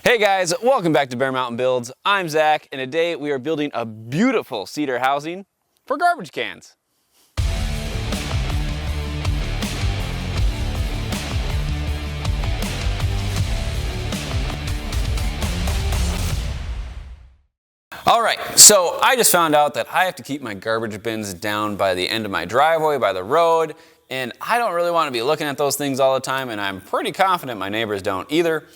Hey guys, welcome back to Bear Mountain Builds. I'm Zach, and today we are building a beautiful cedar housing for garbage cans. All right, so I just found out that I have to keep my garbage bins down by the end of my driveway, by the road, and I don't really want to be looking at those things all the time, and I'm pretty confident my neighbors don't either.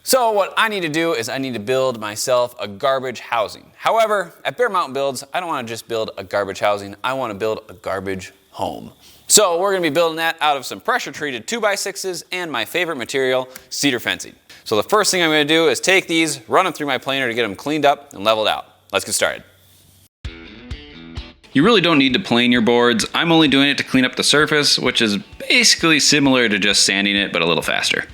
So what I need to do is I need to build myself a garbage housing. However, at Bear Mountain Builds, I don't want to just build a garbage housing, I want to build a garbage home. So we're going to be building that out of some pressure treated 2x6s and my favorite material, cedar fencing. So the first thing I'm going to do is take these, run them through my planer to get them cleaned up and leveled out. Let's get started. You really don't need to plane your boards. I'm only doing it to clean up the surface, which is basically similar to just sanding it, but a little faster.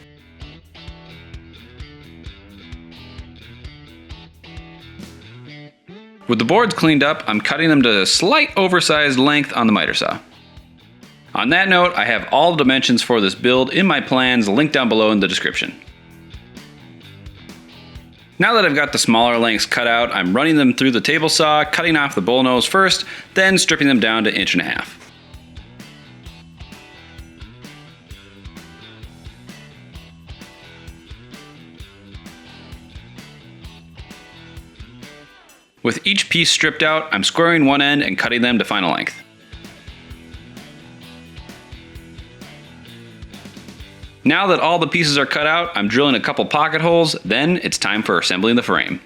With the boards cleaned up, I'm cutting them to a slight oversized length on the miter saw. On that note, I have all the dimensions for this build in my plans linked down below in the description. Now that I've got the smaller lengths cut out, I'm running them through the table saw, cutting off the bull nose first, then stripping them down to 1.5 inches. With each piece stripped out, I'm squaring one end and cutting them to final length. Now that all the pieces are cut out, I'm drilling a couple pocket holes, then it's time for assembling the frame.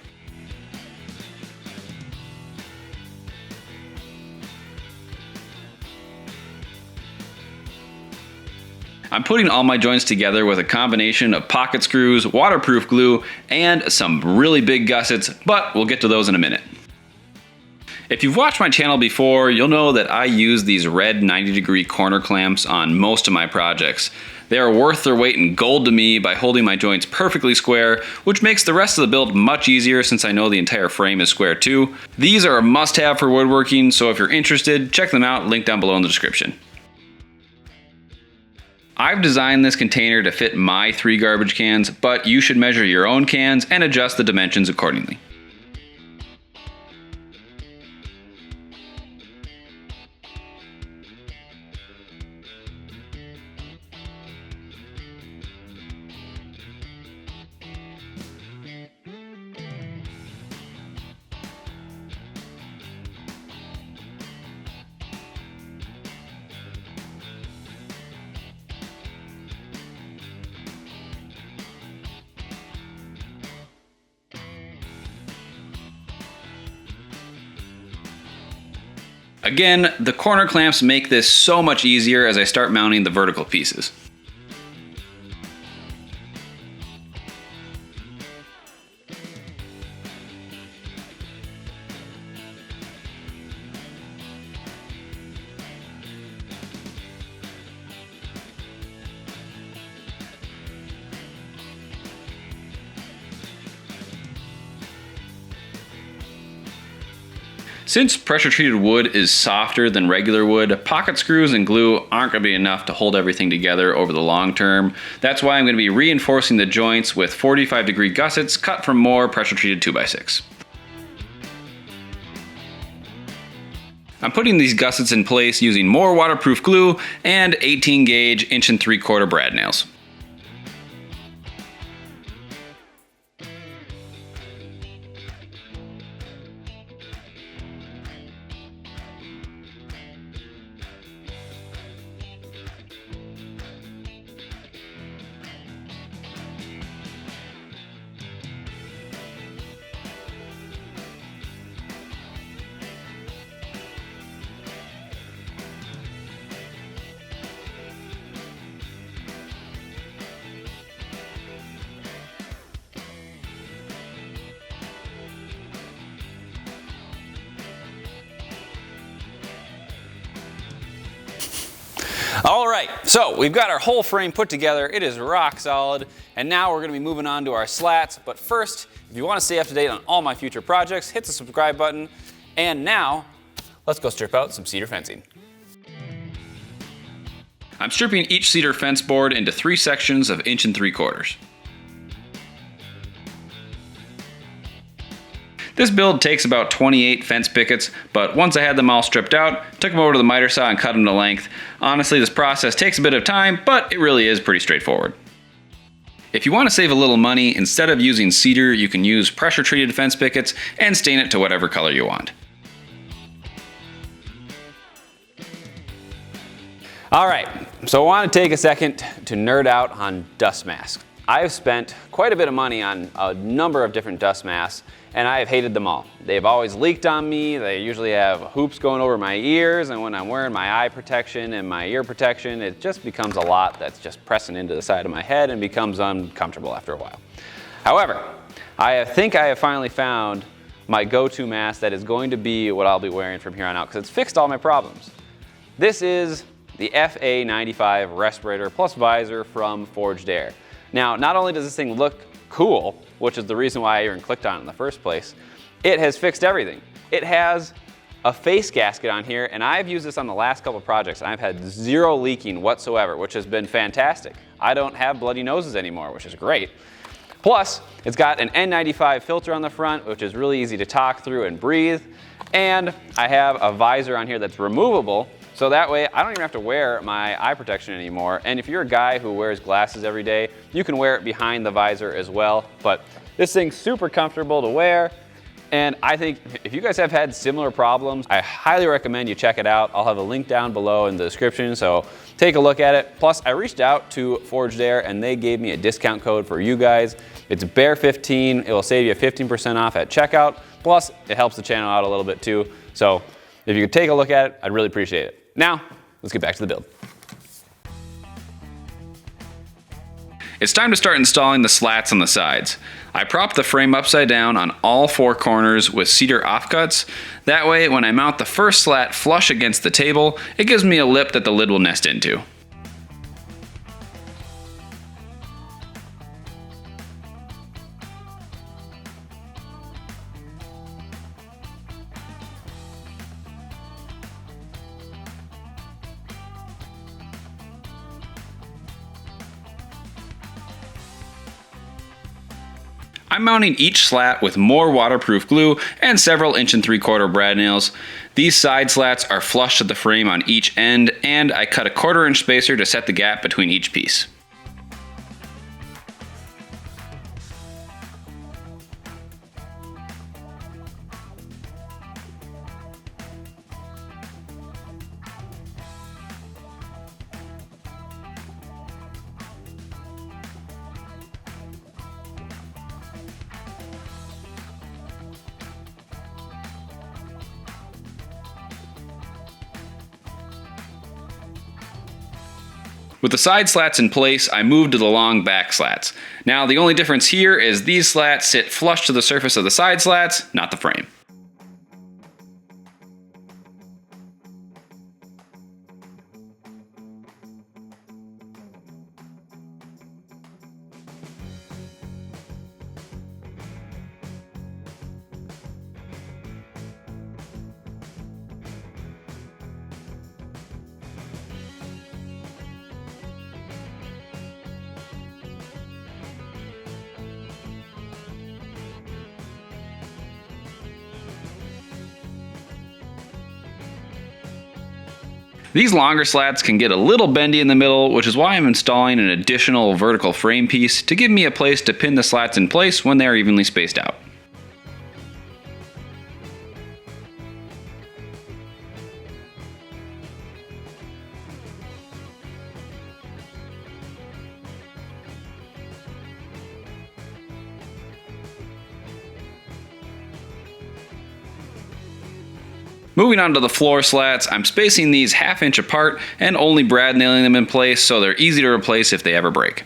I'm putting all my joints together with a combination of pocket screws, waterproof glue, and some really big gussets, but we'll get to those in a minute. If you've watched my channel before, you'll know that I use these red 90-degree corner clamps on most of my projects. They are worth their weight in gold to me by holding my joints perfectly square, which makes the rest of the build much easier since I know the entire frame is square too. These are a must-have for woodworking, so if you're interested, check them out, link down below in the description. I've designed this container to fit my 3 garbage cans, but you should measure your own cans and adjust the dimensions accordingly. Again, the corner clamps make this so much easier as I start mounting the vertical pieces. Since pressure-treated wood is softer than regular wood, pocket screws and glue aren't going to be enough to hold everything together over the long term. That's why I'm going to be reinforcing the joints with 45-degree gussets cut from more pressure-treated 2x6. I'm putting these gussets in place using more waterproof glue and 18-gauge 1 3/4 brad nails. All right, so we've got our whole frame put together. It is rock solid. And now we're gonna be moving on to our slats. But first, if you wanna stay up to date on all my future projects, hit the subscribe button. And now, let's go strip out some cedar fencing. I'm stripping each cedar fence board into 3 sections of 1 3/4 inches. This build takes about 28 fence pickets, but once I had them all stripped out, took them over to the miter saw and cut them to length. Honestly, this process takes a bit of time, but it really is pretty straightforward. If you want to save a little money, instead of using cedar, you can use pressure-treated fence pickets and stain it to whatever color you want. All right, so I want to take a second to nerd out on dust masks. I've spent quite a bit of money on a number of different dust masks, and I have hated them all. They've always leaked on me. They usually have hoops going over my ears, and when I'm wearing my eye protection and my ear protection, it just becomes a lot that's just pressing into the side of my head and becomes uncomfortable after a while. However, I think I have finally found my go-to mask that is going to be what I'll be wearing from here on out, because it's fixed all my problems. This is the FA95 respirator plus visor from Forged Air. Now, not only does this thing look cool, which is the reason why I even clicked on it in the first place, it has fixed everything. It has a face gasket on here, and I've used this on the last couple of projects, and I've had zero leaking whatsoever, which has been fantastic. I don't have bloody noses anymore, which is great. Plus, it's got an N95 filter on the front, which is really easy to talk through and breathe, and I have a visor on here that's removable, so that way I don't even have to wear my eye protection anymore. And if you're a guy who wears glasses every day, you can wear it behind the visor as well. But this thing's super comfortable to wear. And I think if you guys have had similar problems, I highly recommend you check it out. I'll have a link down below in the description, so take a look at it. Plus, I reached out to Forged Air and they gave me a discount code for you guys. It's BEAR15. It will save you 15% off at checkout. Plus, it helps the channel out a little bit too. So if you could take a look at it, I'd really appreciate it. Now, let's get back to the build. It's time to start installing the slats on the sides. I propped the frame upside down on all four corners with cedar offcuts. That way, when I mount the first slat flush against the table, it gives me a lip that the lid will nest into. I'm mounting each slat with more waterproof glue and several 1 3/4 brad nails. These side slats are flush to the frame on each end, and I cut a 1/4 inch spacer to set the gap between each piece. With the side slats in place, I moved to the long back slats. Now the only difference here is these slats sit flush to the surface of the side slats, not the frame. These longer slats can get a little bendy in the middle, which is why I'm installing an additional vertical frame piece to give me a place to pin the slats in place when they are evenly spaced out. Moving on to the floor slats, I'm spacing these 1/2 inch apart and only brad nailing them in place so they're easy to replace if they ever break.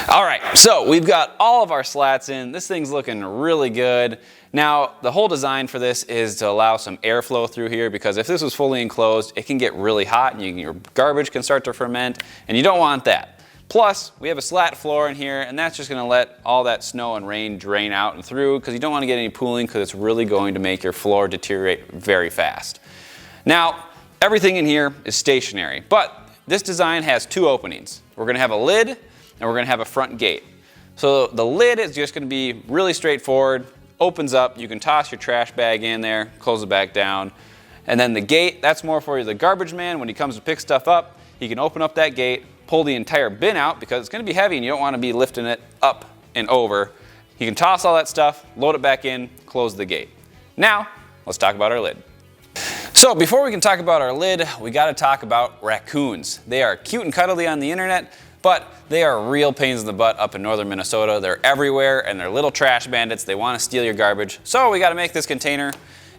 All right, so we've got all of our slats in. This thing's looking really good. Now, the whole design for this is to allow some airflow through here, because if this was fully enclosed, it can get really hot and your garbage can start to ferment, and you don't want that. Plus, we have a slat floor in here, and that's just gonna let all that snow and rain drain out and through, because you don't wanna get any pooling, because it's really going to make your floor deteriorate very fast. Now, everything in here is stationary, but this design has two openings. We're gonna have a lid, and we're gonna have a front gate. So the lid is just gonna be really straightforward, opens up, you can toss your trash bag in there, close it back down. And then the gate, that's more for the garbage man. When he comes to pick stuff up, he can open up that gate, pull the entire bin out, because it's gonna be heavy and you don't wanna be lifting it up and over. You can toss all that stuff, load it back in, close the gate. Now, let's talk about our lid. So before we can talk about our lid, we gotta talk about raccoons. They are cute and cuddly on the internet, but they are real pains in the butt up in northern Minnesota. They're everywhere and they're little trash bandits. They want to steal your garbage. So we got to make this container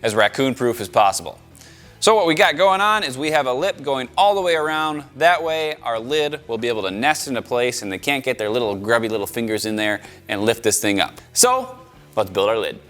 as raccoon proof as possible. So what we got going on is we have a lip going all the way around. That way our lid will be able to nest into place and they can't get their little grubby little fingers in there and lift this thing up. So let's build our lid.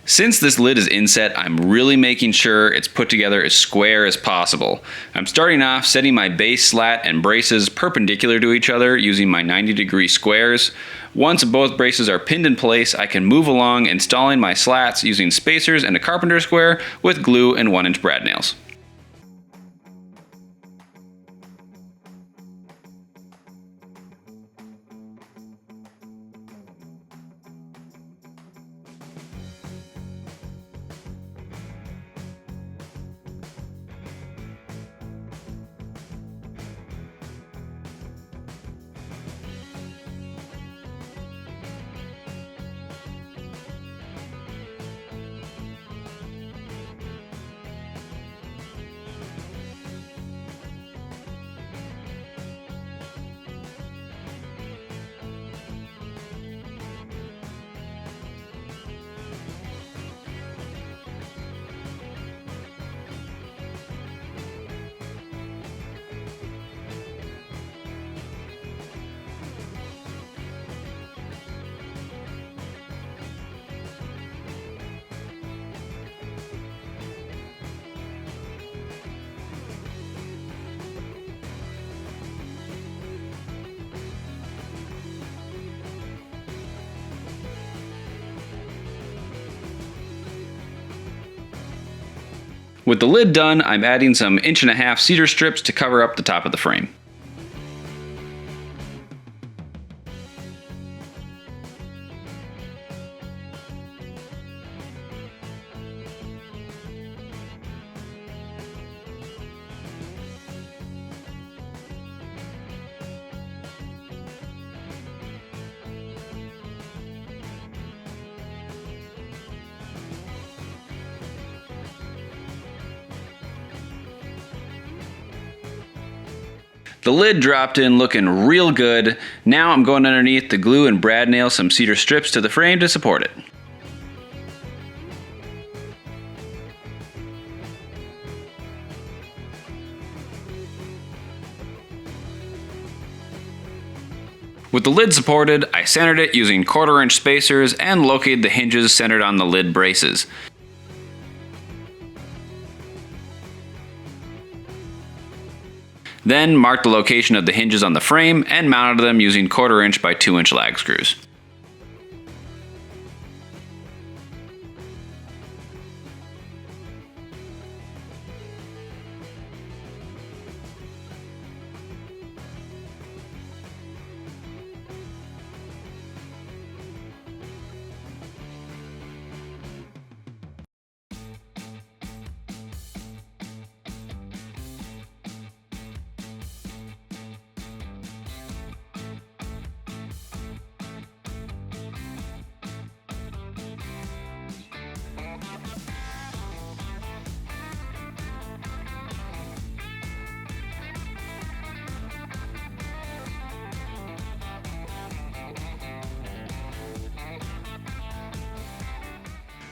Since this lid is inset, I'm really making sure it's put together as square as possible. I'm starting off setting my base slat and braces perpendicular to each other using my 90-degree squares. Once both braces are pinned in place, I can move along installing my slats using spacers and a carpenter square with glue and 1-inch brad nails. With the lid done, I'm adding some 1.5-inch cedar strips to cover up the top of the frame. The lid dropped in looking real good. Now I'm going underneath to glue and brad nail some cedar strips to the frame to support it. With the lid supported, I centered it using 1/4-inch spacers and located the hinges centered on the lid braces. Then marked the location of the hinges on the frame and mounted them using 1/4-inch by 2-inch lag screws.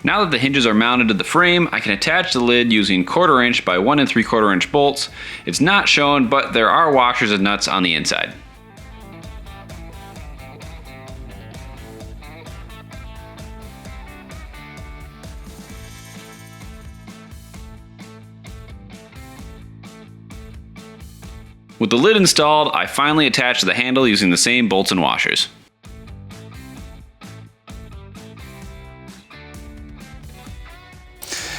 Now that the hinges are mounted to the frame, I can attach the lid using 1/4 inch by 1 3/4 inch bolts. It's not shown, but there are washers and nuts on the inside. With the lid installed, I finally attached the handle using the same bolts and washers.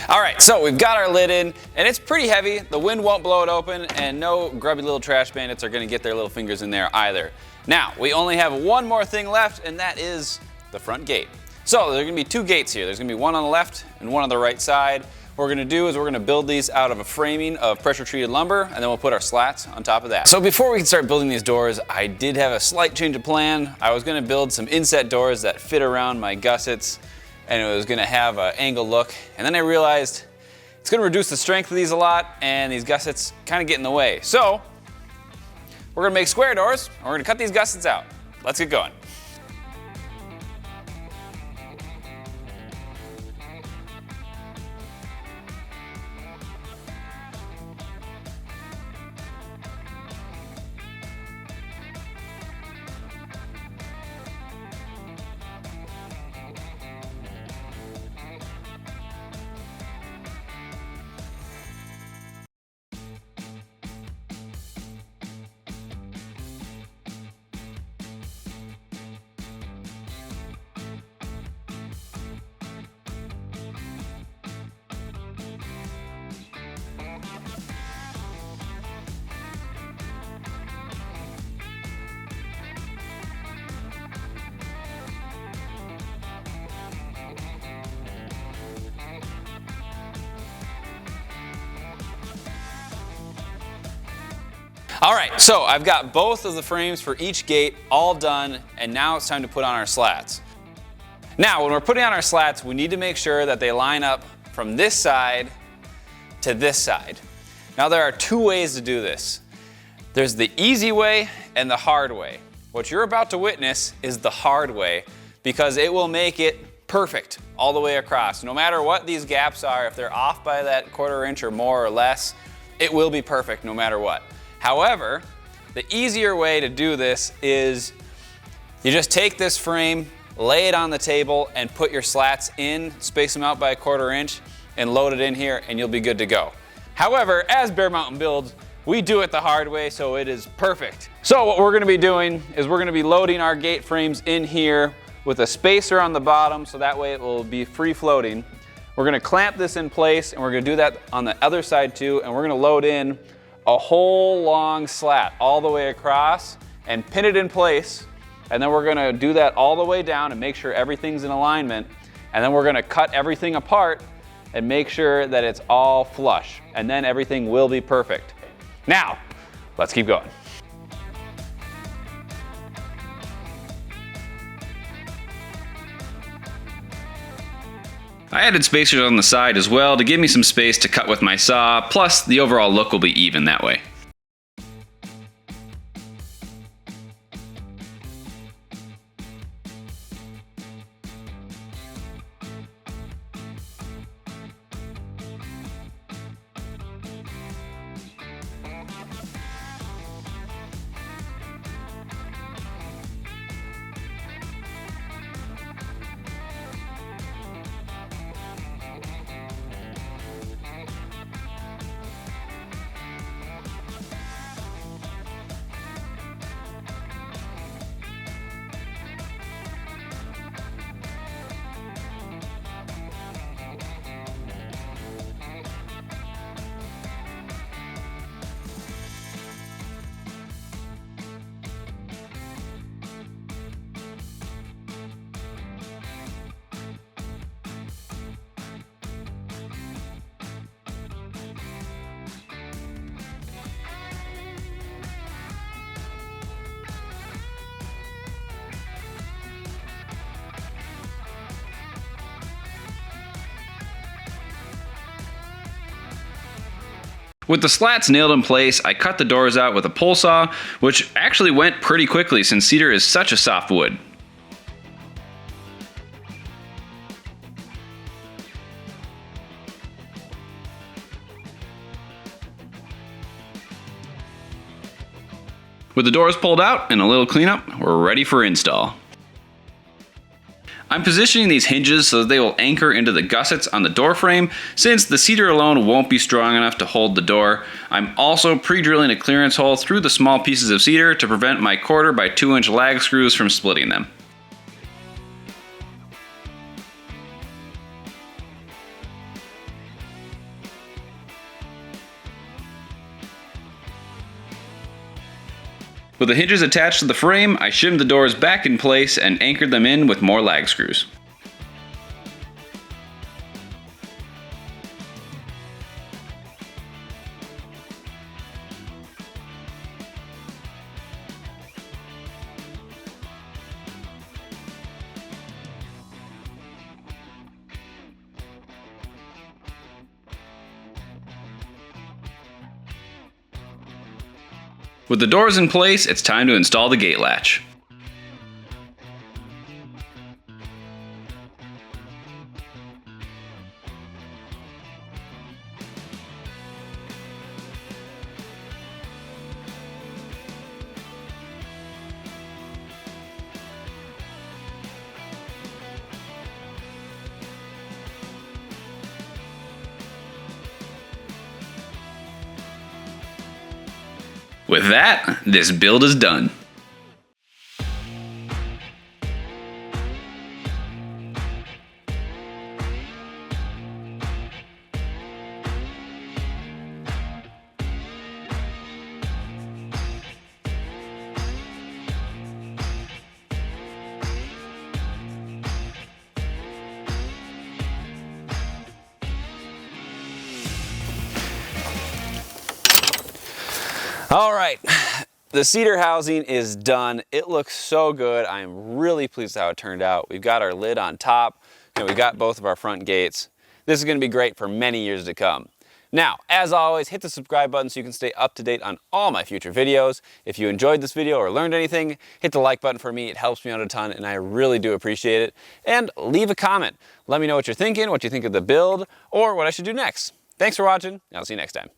All right, so we've got our lid in, and it's pretty heavy. The wind won't blow it open, and no grubby little trash bandits are gonna get their little fingers in there either. Now, we only have one more thing left, and that is the front gate. So there are gonna be 2 gates here. There's gonna be one on the left and one on the right side. What we're gonna do is we're gonna build these out of a framing of pressure treated lumber, and then we'll put our slats on top of that. So before we can start building these doors, I did have a slight change of plan. I was gonna build some inset doors that fit around my gussets, and it was gonna have an angled look. And then I realized it's gonna reduce the strength of these a lot, and these gussets kind of get in the way. So we're gonna make square doors, and we're gonna cut these gussets out. Let's get going. All right, so I've got both of the frames for each gate all done, and now it's time to put on our slats. Now, when we're putting on our slats, we need to make sure that they line up from this side to this side. Now, there are 2 ways to do this. There's the easy way and the hard way. What you're about to witness is the hard way, because it will make it perfect all the way across. No matter what these gaps are, if they're off by that 1/4 inch or more or less, it will be perfect no matter what. However, the easier way to do this is you just take this frame, lay it on the table, and put your slats in, space them out by 1/4 inch, and load it in here, and you'll be good to go. However, as Bear Mountain builds, we do it the hard way, so it is perfect. So what we're gonna be doing is we're gonna be loading our gate frames in here with a spacer on the bottom, so that way it will be free floating. We're gonna clamp this in place, and we're gonna do that on the other side too, and we're gonna load in a whole long slat all the way across and pin it in place, and then we're gonna do that all the way down and make sure everything's in alignment, and then we're gonna cut everything apart and make sure that it's all flush, and then everything will be perfect. Now, let's keep going. I added spacers on the side as well to give me some space to cut with my saw, plus the overall look will be even that way. With the slats nailed in place, I cut the doors out with a pole saw, which actually went pretty quickly since cedar is such a soft wood. With the doors pulled out and a little cleanup, we're ready for install. I'm positioning these hinges so that they will anchor into the gussets on the door frame, since the cedar alone won't be strong enough to hold the door. I'm also pre-drilling a clearance hole through the small pieces of cedar to prevent my 1/4 by 2 inch lag screws from splitting them. With the hinges attached to the frame, I shimmed the doors back in place and anchored them in with more lag screws. With the doors in place, it's time to install the gate latch. With that, this build is done. All right, the cedar housing is done. It looks so good. I am really pleased with how it turned out. We've got our lid on top, and we've got both of our front gates. This is gonna be great for many years to come. Now, as always, hit the subscribe button so you can stay up to date on all my future videos. If you enjoyed this video or learned anything, hit the like button for me. It helps me out a ton, and I really do appreciate it. And leave a comment. Let me know what you're thinking, what you think of the build, or what I should do next. Thanks for watching, and I'll see you next time.